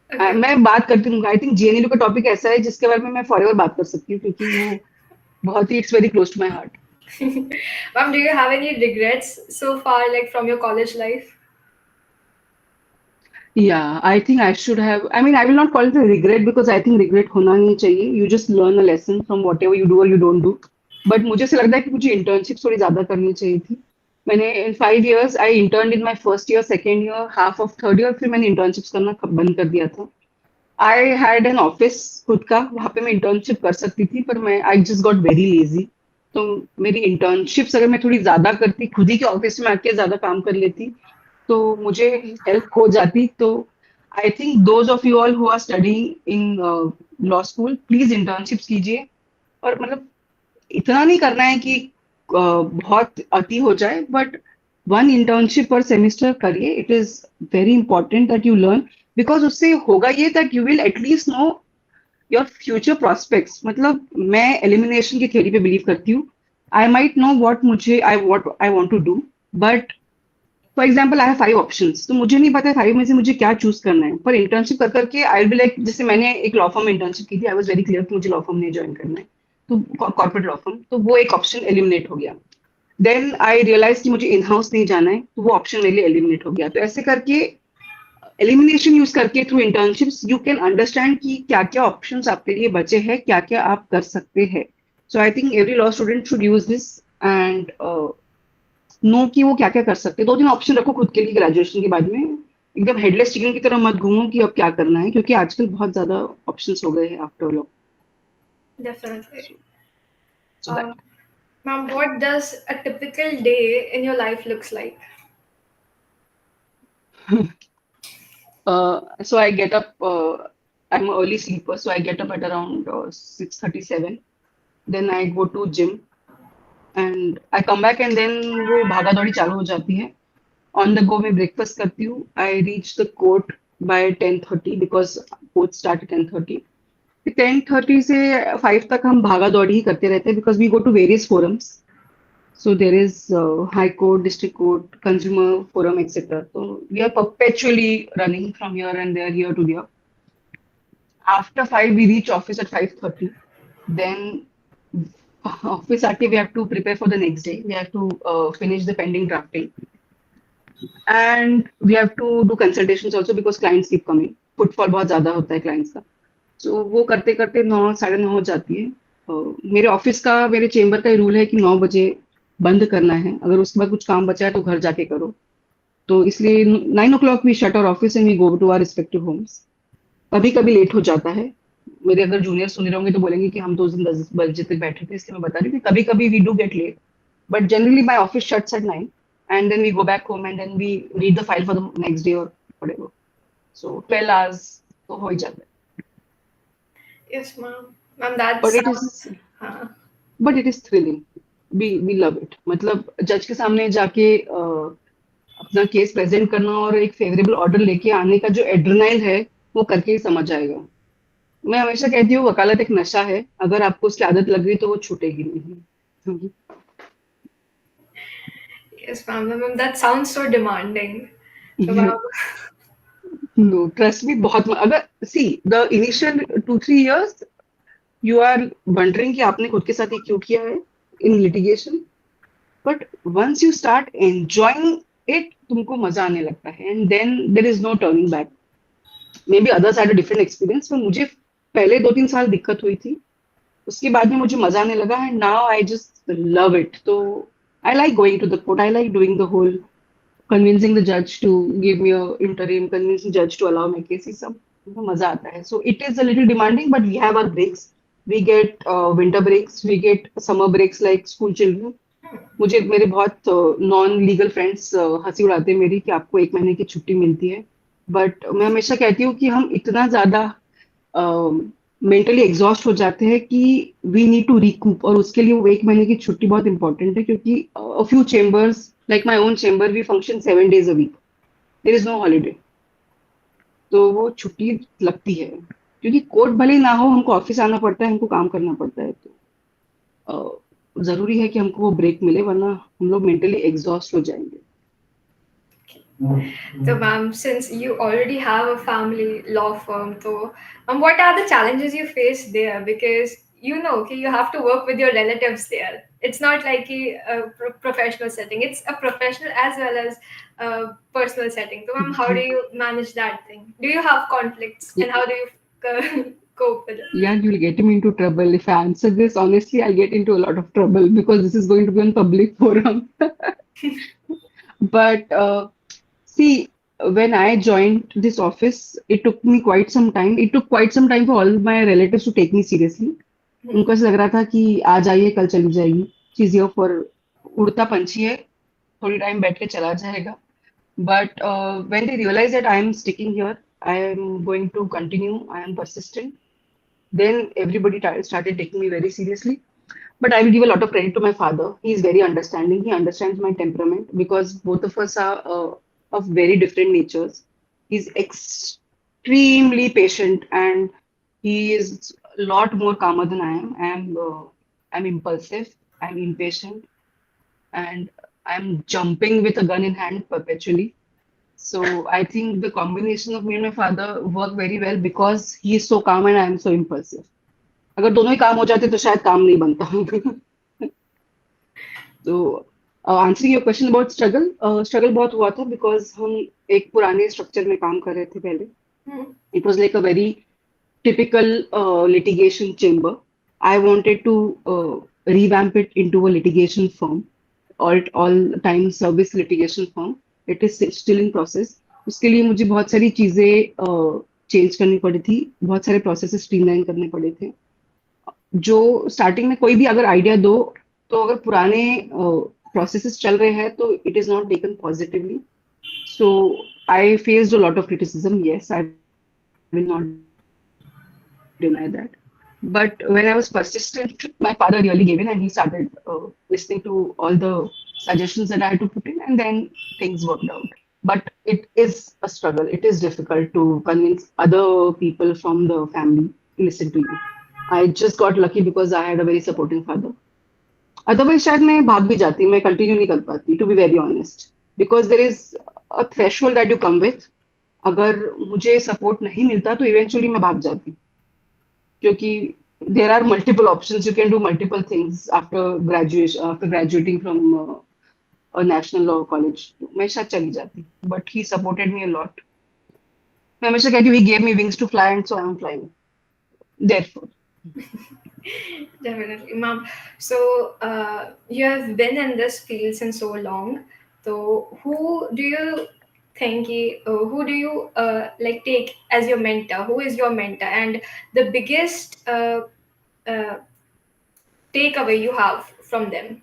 Okay. मैं बात करती हूँ, आई थिंक GNLU का टॉपिक ऐसा है जिसके बारे में मैं फॉरएवर बात कर सकती हूँ, क्योंकि वो बहुत ही, it's very close to my heart. Ma'am, do you have any regrets so far, like from your college life? Yeah, I think I should have. I mean, I will not call it a regret because I think regret होना नहीं चाहिए. You just learn a lesson from whatever you do or you don't do. But मुझे ऐसा लगता है कि मुझे internship थोड़ी ज्यादा करनी चाहिए थी। मैंने इन 5 years I intern in my first year, second year, half of third year, फिर मैंने इंटर्नशिप करना बंद कर दिया था। आई हैड एन ऑफिस खुद का, वहां पे मैं इंटर्नशिप कर सकती थी, पर मैं I just got very lazy. तो मेरी इंटर्नशिप्स अगर मैं थोड़ी ज्यादा करती, खुद ही के ऑफिस में आके ज्यादा काम कर लेती, तो मुझे हेल्प हो जाती। तो I think those of you all who are studying in law school, please internships कीजिए। और मतलब इतना नहीं करना है कि बहुत अति हो जाए, but one internship per semester करिए। It is very important that you learn, because उससे होगा ये that you will at least know your future prospects. मतलब मैं एलिमिनेशन की थ्योरी पे बिलीव करती हूँ। I might know what I want to do, but for example I have 5 options, तो मुझे नहीं पता 5 में से मुझे क्या चूज करना है। पर इंटर्नशिप कर करके आई बी लाइक, जैसे मैंने एक लॉ फर्म में इंटर्नशिप की थी, आई वाज वेरी क्लियर कि मुझे लॉ फर्म नहीं ज्वाइन करना है, तो कॉर्पोरेट लॉ फर्म, तो वो एक ऑप्शन एलिमिनेट हो गया। देन आई रियलाइज कि मुझे इन हाउस नहीं जाना है, तो वो ऑप्शन मेरे लिए एलिमिनेट हो गया। तो ऐसे करके एलिमिनेशन यूज करके through internships you can understand कि क्या क्या ऑप्शंस आपके लिए बचे हैं, क्या क्या आप कर सकते हैं। So I think every law student should use this and know कि वो क्या क्या कर सकते हैं। 2-3 ऑप्शन रखो खुद के लिए ग्रेजुएशन के बाद में। एकदम हेडलेस चिकन की तरह मत घूमो कि अब क्या करना है, क्योंकि आजकल बहुत ज्यादा ऑप्शंस हो गए हैं after law. Definitely. So that, Ma'am, what does a typical day in your life looks like? So I get up. I'm an early sleeper, so I get up at around 6:37. Then I go to gym and I come back and then वो भागा दौड़ी चालू हो जाती है. On the go मैं breakfast करती हूँ. I reach the court by 10:30 because court start at 10:30. 10:30 से 5 तक हम भागा दौड़ी ही करते रहते हैं because we go to various forums. So there is High Court, District Court, Consumer Forum, etc. So we are perpetually running from here and there, here to there. After 5, we reach office at 5:30. Then office आके we have to prepare for the next day. We have to finish the pending drafting. And we have to do consultations also because clients keep coming. Footfall बहुत ज्यादा होता है clients का. So वो करते करते 9 9:30 हो जाती है. मेरे ऑफिस का मेरे चेम्बर का रूल है कि 9 बजे बंद करना है. अगर उसके बाद कुछ काम बचा है तो घर जाके करो. तो इसलिए 9 o'clock we shut our office and we go to our respective homes. कभी कभी लेट हो जाता है. मेरे अगर जूनियर सुन रहे होंगे तो बोलेंगे कि हम तो उस दिन 10 बजे तक बैठे थे, इसलिए मैं बता रही हूँ कि कभी कभी we do get late. But generally my office shuts at 9 and then we go back home and then we read the file for the next day or whatever. So 12 hours तो हो ही जाता है. Yes, ma'am. Ma'am, that But it sounds. is Uh, but it is thrilling. We love it. मतलब जज के सामने जाके अपना केस प्रेजेंट करना और एक फेवरेबल ऑर्डर लेके आने का जो एड्रेनाइल है वो करके ही समझ आएगा. मैं हमेशा कहती हूँ वकालत एक नशा है. अगर आपको उसकी आदत लग गई तो वो छूटेगी नहीं. yes, ma'am. Ma'am, that sounds so demanding. So, ma'am, No, trust me, बहुत अगर see the initial 2 3 years you are wondering कि आपने खुद के साथ ये क्यों किया है in litigation, but once you start enjoying it तुमको मजा आने लगता है and then there is no turning back. Maybe others had a different experience, पर मुझे पहले 2 3 साल दिक्कत हुई थी. उसके बाद में मुझे मजा आने लगा and now I just love it. तो I like going to the court. I like doing the whole convincing the judge to give me a interim, convincing the judge to allow my case. ये सब मजा आता है. So it is a little demanding, but we have our breaks. We get winter breaks, we get summer breaks like school children. मुझे मेरे बहुत non legal friends हंसी उड़ाते हैं मेरी कि आपको 1 महीने की छुट्टी मिलती है. बट मैं हमेशा कहती हूँ कि हम इतना ज्यादा मेंटली एग्जॉस्ट हो जाते हैं कि वी नीड टू रिकूप, और उसके लिए वो 1 महीने की छुट्टी बहुत इंपॉर्टेंट है. क्योंकि a few chambers like my own chamber we function 7 days a week. There is no holiday. तो वो छुट्टी लगती है क्योंकि कोर्ट भले ही ना हो, हमको ऑफिस आना पड़ता है, हमको काम करना पड़ता है. तो जरूरी है कि हमको वो ब्रेक मिले, वरना हम लोग मेंटली एग्जॉस्ट हो जाएंगे. so, ma'am, since you already have a family law firm, so, what are the challenges you face there? Because you know, okay, you have to work with your relatives there. It's not like a professional setting. It's a professional as well as a personal setting. So, ma'am, how do you manage that thing? Do you have conflicts, and how do you cope with it? Yeah, you'll get me into trouble. If I answer this honestly, I'll get into a lot of trouble because this is going to be on public forum. But see, when I joined this office, it took me quite some time. It took quite some time for all my relatives to take me seriously. उनको ऐसा लग रहा था कि आज आई है कल चली जाएगी. She's here for उड़ता पंछी है, थोड़ी टाइम बैठ के चला जाएगा. But when they realize that I am sticking here, I am going to continue, I am persistent, then everybody started taking me very seriously. But I will give a lot of credit to my father. He is very understanding. He understands my temperament because both of us are of very different natures. He's extremely patient and he is a lot more calmer than I am. I'm impulsive. I'm impatient, and I'm jumping with a gun in hand perpetually. So I think the combination of me and my father work very well because he is so calm and I am so impulsive. अगर दोनों ही काम हो जाते तो शायद काम नहीं बनता. तो answering your question about struggle, struggle बहुत हुआ था बिकॉज हम एक पुराने स्ट्रक्चर में काम कर रहे थे पहले. It was like a very typical litigation chamber. I wanted to revamp it into a litigation firm, all time service litigation firm. It is still in process. उसके लिए मुझे बहुत सारी चीजें चेंज करनी पड़ी थी, बहुत सारे प्रोसेसेस स्ट्रीमलाइन करने पड़े थे. जो स्टार्टिंग में कोई भी अगर आइडिया दो तो अगर पुराने प्रोसेसेस चल रहे हैं तो it is not taken positively. So I faced a lot of criticism. Yes, I will not deny that. But when I was persistent, my father really gave in and he started listening to all the suggestions that I had to put in, and then things worked out. But it is a struggle. It is difficult to convince other people from the family to listen to you. I just got lucky because I had a very supporting father. Otherwise शायद मैं भाग भी जाती मैं continue नहीं कर पाती to be very honest because there is a threshold that you come with अगर मुझे सपोर्ट नहीं मिलता तो इवेंचुअली मैं भाग जाती क्योंकि there are multiple options you can do multiple things after graduation after graduating from a national law college मैं शायद चली जाती but he supported me a lot मैं हमेशा कहती हूँ he gave me wings to fly and so I am flying therefore Definitely, ma'am. So, you have been in this field since so long. So, who do you think, who do you like take as your mentor? Who is your mentor? And the biggest uh, takeaway you have from them?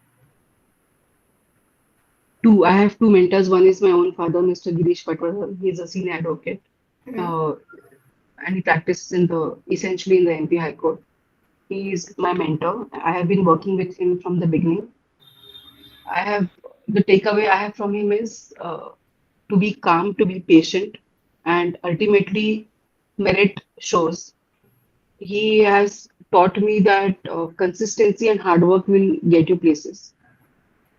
Two. I have two mentors. One is my own father, Mr. Girish Patwardhan. He is a senior advocate, Mhm. uh, and he practices in the essentially in the MP High Court. He is my mentor. I have been working with him from the beginning. I have the takeaway I have from him is to be calm, to be patient, and ultimately merit shows. He has taught me that consistency and hard work will get you places.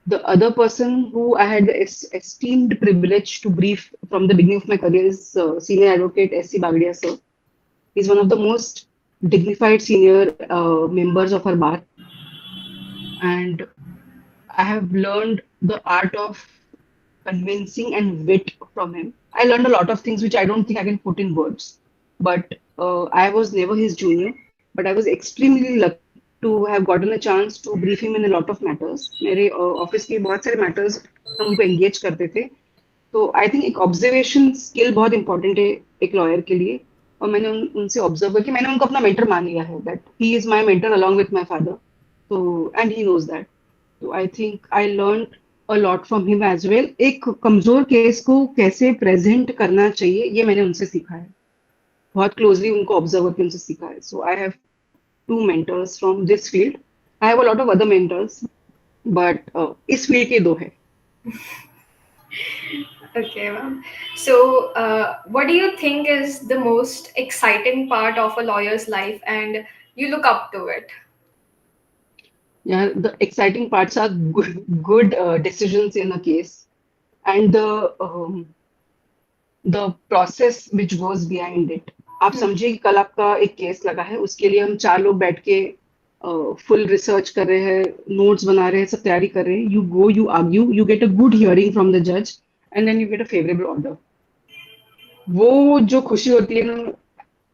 The other person who I had the esteemed privilege to brief from the beginning of my career is Senior Advocate S.C. Bagdia sir. He's one of the most dignified senior members of our bar, and I have learned the art of convincing and wit from him. I learned a lot of things which I don't think I can put in words, but I was never his junior, but I was extremely lucky to have gotten a chance to brief him in a lot of matters. मेरे office के बहुत सारे matters हम उनको engage करते थे. तो I think एक ऑब्जर्वेशन स्किल बहुत इंपॉर्टेंट है एक लॉयर के लिए और मैंने उनसे ऑब्जर्व करके मैंने उनको अपना मेंटर मान लिया है that he is my mentor along with my father तो एंड ही नोज दैट तो I think I learn a lot from him as well एक कमजोर केस को कैसे प्रेजेंट करना चाहिए ये मैंने उनसे सीखा है बहुत क्लोजली उनको ऑब्जर्व करके उनसे सीखा है so I have two mentors from this field I have a lot of other mentors but इस फील्ड के दो है Okay, ma'am. So, what do you think is the most exciting part of a lawyer's life, and you look up to it? Yeah, the exciting parts are good decisions in a case and the process which goes behind it. आप Hmm. समझिए कि कल आपका एक case लगा है उसके लिए हम चार लोग बैठ के फुल रिसर्च कर रहे हैं नोट्स बना रहे हैं सब तैयारी कर रहे हैं you go you argue you get a good hearing from the जज and then you get a favourable order वो जो खुशी होती है ना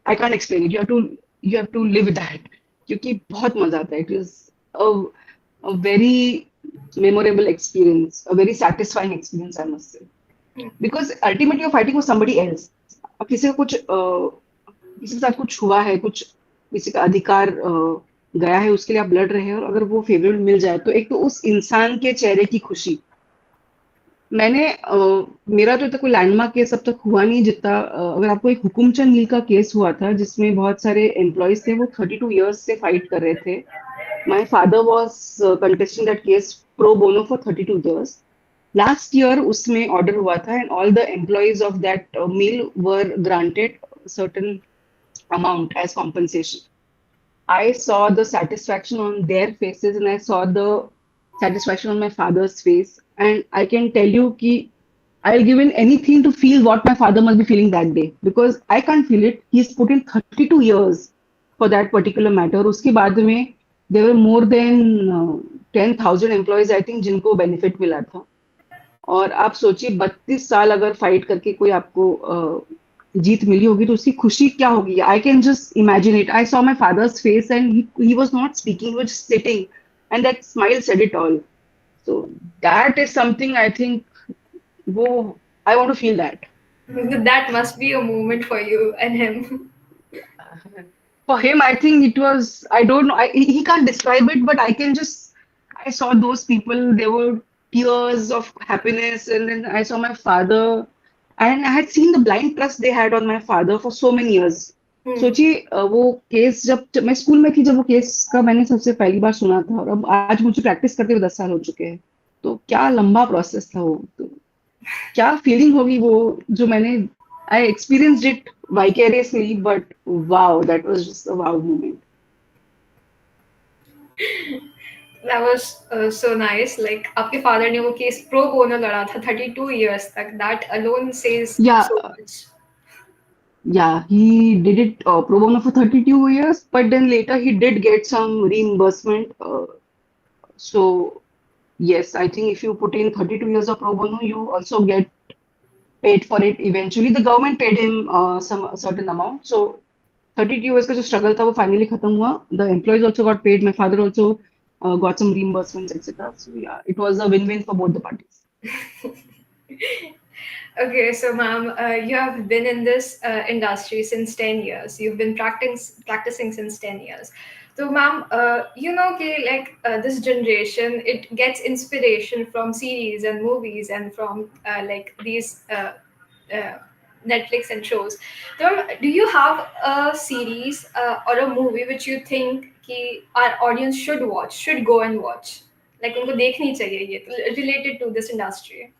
I can't explain it you have to live that क्योंकि बहुत मजा आता है it is a very memorable experience, a very satisfying experience, I must say. Because ultimately you're fighting with somebody else. अब किसी का कुछ किसी के साथ कुछ हुआ है, कुछ किसी का अधिकार गया है, उसके लिए आप लड़ रहे हैं और अगर वो फेवरेबल मिल जाए तो एक तो उस इंसान के चेहरे की खुशी मैंने मेरा तो तक कोई लैंडमार्क केस अब तक हुआ नहीं जितना अगर आपको एक हुकुमचंद मील का केस हुआ था जिसमें बहुत सारे एम्प्लॉयज थे वो 32 years से फाइट कर रहे थे My father was contesting that case pro bono for 32 years. Last year, उसमें order हुआ था and all the employees of that mill were granted a certain amount as compensation. I saw the satisfaction on their faces and I saw the satisfaction on my father's face. And I can tell you कि I'll give in anything to feel what my father must be feeling that day because I can't feel it. He's put in 32 years for that particular matter. उसके बाद में there were more than 10,000 employees I think जिनको benefit मिला था और आप सोचिए 32 साल अगर फाइट करके कोई आपको जीत मिली होगी तो उसकी खुशी क्या होगी I can just imagine it I saw my father's face and he was not speaking he was sitting and that smile said it all so that is something I think वो I want to feel that That must be a moment for you and him. for him I think it was I don't know he can't describe it but I can just I saw those people there were tears of happiness and then I saw my father and I had seen the blind trust they had on my father for so many years. सोचिए वो case जब मैं school में थी, जब वो case का मैंने सबसे पहली बार सुना था, और अब आज मुझे प्रैक्टिस करते हुए 10 साल हो चुके हैं, तो क्या लंबा प्रोसेस था वो, तो क्या फीलिंग होगी वो, जो मैंने I experienced it vicariously, but wow, that was just a wow moment. That was so nice. Like आपके father ने वो केस pro bono लड़ा था 32 years तक. That alone says Yeah, so much. yeah, he did it pro bono for 32 years, but then later he did get some reimbursement. So yes, I think if you put in 32 years of pro bono, you also get paid for it eventually. The government paid him some a certain amount. So 32 years का जो struggle था वो finally खत्म हुआ. The employees also got paid. My father also got some reimbursements, etc. So yeah, it was a win-win for both the parties. Okay, so ma'am, you have been in this industry since 10 years. You've been practicing since 10 years. So ma'am, you know, okay, like this generation, it gets inspiration from series and movies and from like these uh, Netflix and shows. So do you have a series or a movie which you think कि our audience should watch, should go and watch? Like उनको देखनी चाहिए ये related to this industry.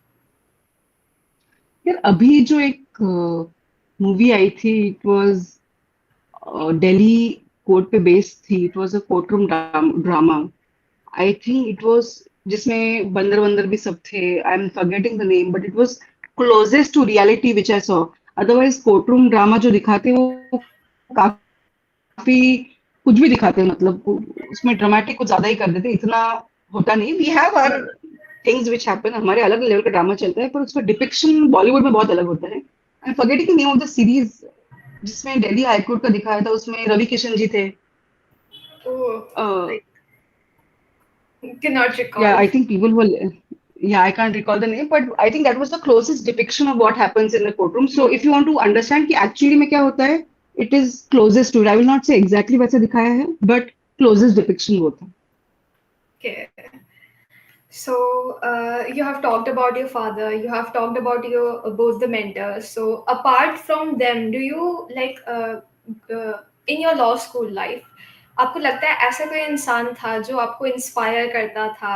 यार अभी जो एक movie आई थी, इट वाज दिल्ली कोर्ट पे बेस्ड थी. It was a courtroom drama. I think it was, जिसमें बंदर बंदर भी सब थे. I am forgetting the name, but it was closest to reality which I saw. Otherwise courtroom drama जो दिखाते हैं वो काफी कुछ भी दिखाते हैं, मतलब उसमें ड्रामेटिक कुछ ज्यादा ही कर देते हैं. इतना होता नहीं. We have our things which happen, हमारे अलग लेवल का ड्रामा चलता है, पर उसका डिपिक्शन बॉलीवुड में बहुत अलग होता है. I am forgetting the name of the series जिसमें दिल्ली हाईकोर्ट का दिखाया था. उसमें रवि किशन जी थे. Oh, uh, like cannot yeah, recall. I think people will. Yeah, I can't recall the name, but I think that was the closest depiction of what happens in the courtroom. So if you want to understand कि actually में क्या होता है, it is closest to it. I will not say exactly वैसे दिखाया है, but closest depiction वो था. Okay. So you have talked about your father. You have talked about your both the mentors. So apart from them, do you like in your law school life, आपको लगता है ऐसा कोई इंसान था जो आपको इंस्पायर करता था,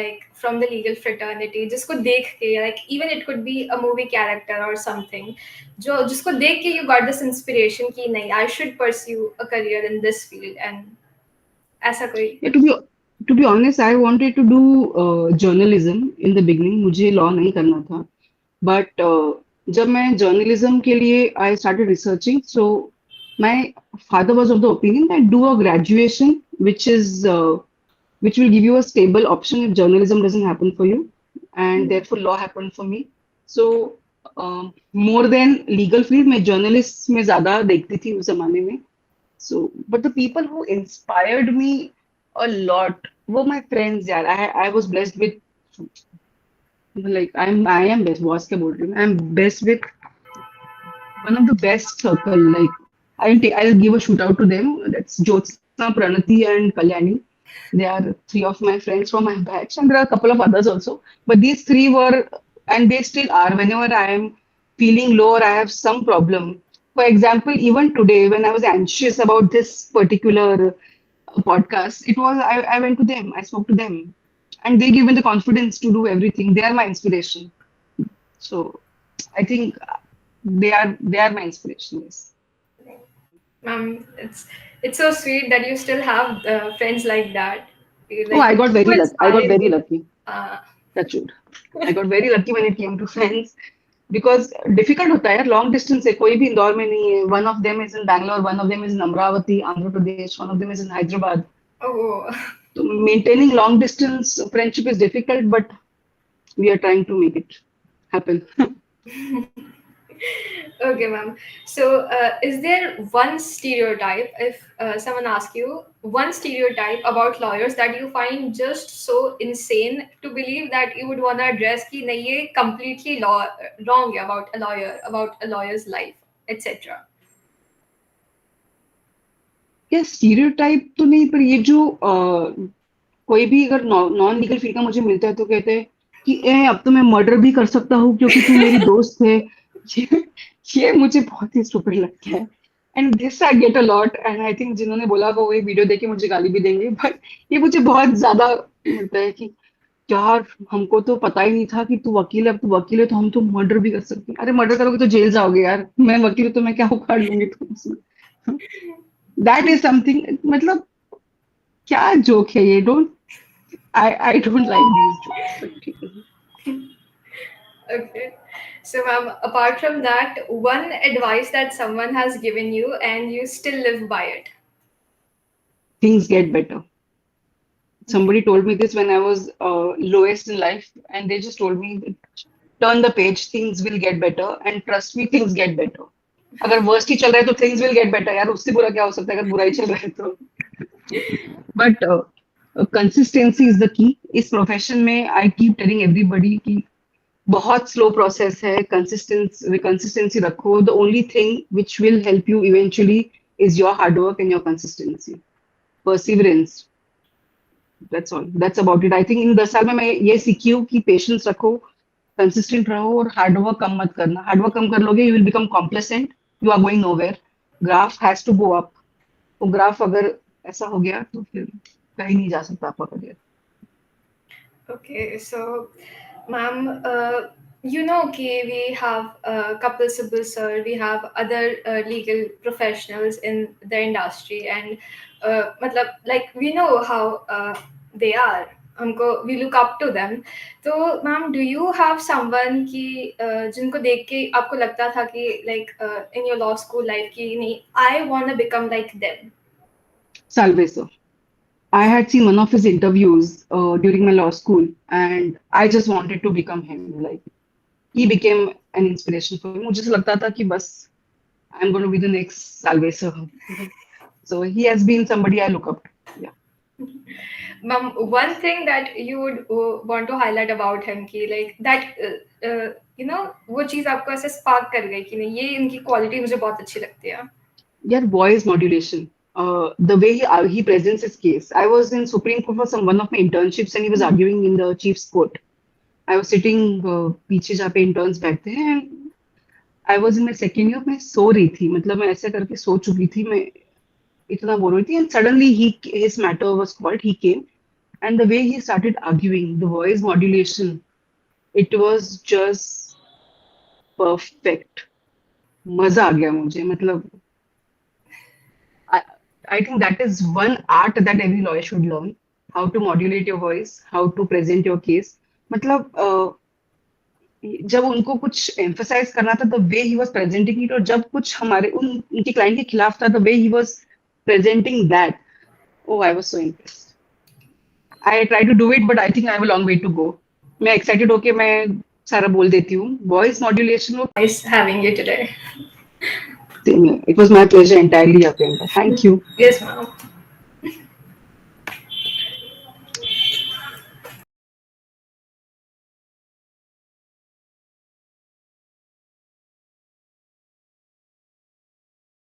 like from the legal fraternity, जिसको देख के, like even it could be a movie character or something, जो जिसको देख के you got this inspiration कि नहीं, I should pursue a career in this field, and ऐसा कोई. Yeah, to be honest, I wanted to do journalism in the beginning. मुझे law नहीं करना था. But जब मैं journalism के लिए I started researching, so my father was of the opinion that do a graduation, which will give you a stable option if journalism doesn't happen for you, and therefore law happened for me. So more than legal field, मैं journalists में ज़्यादा देखती थी उस जमाने में. So, but the people who inspired me a lot were my friends. यार, I was blessed with, like, I am best. Boss क्या बोल रही हूँ? I'm blessed with one of the best circle. Like, I'll give a shout out to them. That's Jyotsna, Pranati, and Kalyani. They are three of my friends from my batch, and there are a couple of others also. But these three were, and they still are. Whenever I am feeling low or I have some problem, for example, even today when I was anxious about this particular podcast, I went to them. I spoke to them, and they gave me the confidence to do everything. They are my inspiration. So I think they are my inspiration. Yes. It's so sweet that you still have friends like that. Oh, Like who I got inspire very you. lucky. Uh, Touch wood. I got very lucky when it came to friends because difficult होता है यार. Long distance है, कोई भी इंदौर में नहीं है. One of them is in Bangalore, one of them is in Amravati, Andhra Pradesh, one of them is in Hyderabad. oh, So maintaining long distance friendship is difficult, but we are trying to make it happen. okay, ma'am. So, is there one stereotype, if someone asks you, one stereotype about lawyers that you find just so insane to believe that you would want to address कि नहीं ये completely wrong है about a lawyer's life, etc. या stereotype तो नहीं, पर ये जो कोई भी अगर नॉन लीगल फील्ड का मुझे मिलता है तो कहते हैं कि अब तो मैं मर्डर भी कर सकता हूँ क्योंकि तू मेरी दोस्त है. ये ये मुझे बहुत ही स्टूपिड लगता है, and this I get a lot, and I think जिन्होंने बोला वो ये वीडियो देख के मुझे गाली भी देंगे, बट ये मुझे बहुत ज्यादा मिलता है कि यार हमको तो पता ही नहीं था कि तू वकील है, अब तू वकील है तो हम तो मर्डर भी कर सकते हैं। अरे मर्डर करोगे तो जेल जाओगे यार, मैं वकील हूं तो मैं क्या उखाड़ लूंगी तुमसे। दैट इज समथिंग, मतलब क्या जोक है ये, don't, I don't like these jokes, but ठीक है। Okay. So, ma'am, apart from that, one advice that someone has given you and you still live by it. Things get better. Okay. Somebody told me this when I was lowest in life, and they just told me that, turn the page, things will get better, and trust me, things get better. अगर worst ही चल रहा है तो things will get better यार, उससे बुरा क्या हो सकता है अगर बुरा ही चल रहा है तो। But consistency is the key. इस profession में I keep telling everybody कि बहुत slow process है, consistency रखो. The only thing which will help you eventually is your hard work and your consistency, perseverance. That's all. That's about it. I think इन 10 साल में मैं ये सीखी हूँ कि पेशेंस रखो, कंसिस्टेंट रहो, और हार्डवर्क कम मत करना. हार्डवर्क कम कर लोगे, you will become complacent, you are going nowhere. Graph has to go up. तो ग्राफ अगर ऐसा हो गया तो फिर कहीं नहीं जा सकता आपका career. Okay, so, ma'am, you know, okay, we have Kapil Sibal sir, we have other legal professionals in the industry, and matlab, like we know how they are. हमको we look up to them. तो ma'am, do you have someone कि जिनको देख के आपको लगता था कि like in your law school life कि नहीं, I wanna become like them. Salve, sir. I had seen one of his interviews during my law school, and I just wanted to become him. Like he became an inspiration for me. मुझे ऐसा लगता था कि बस I'm going to be the next Salve, sir. So he has been somebody I look up to. Yeah. Ma'am, one thing that you would want to highlight about him कि like that you know वो चीज आपको ऐसे spark कर गई कि नहीं, ये इनकी quality मुझे बहुत अच्छी लगती है. Yeah, voice modulation. The way he presents his case. I was in Supreme Court for some one of my internships, and he was arguing in the chief's court. I was sitting पीछे जहाँ पे interns बैठते हैं, and I was in my second year. मैं सो रही थी, मतलब मैं ऐसे करके सो चुकी थी, मैं इतना बोल रही थी, and suddenly his matter was called. He came, and the way he started arguing, the voice modulation, it was just perfect. मजा आ गया मुझे, मतलब I, I think that is one art that every lawyer should learn. How to modulate your voice, how to present your case. मतलब जब उनको कुछ emphasize करना था, the way he was presenting it, और जब कुछ हमारे उनके client के खिलाफ था, the way he was presenting that, oh, I was so impressed. I try to do it, but I think I have a long way to go. मैं excited होके मैं सारा बोल देती हूँ. Voice modulation वो Nice having you today. same है. It was my pleasure entirely, Priyanka. Thank you. Yes, ma'am.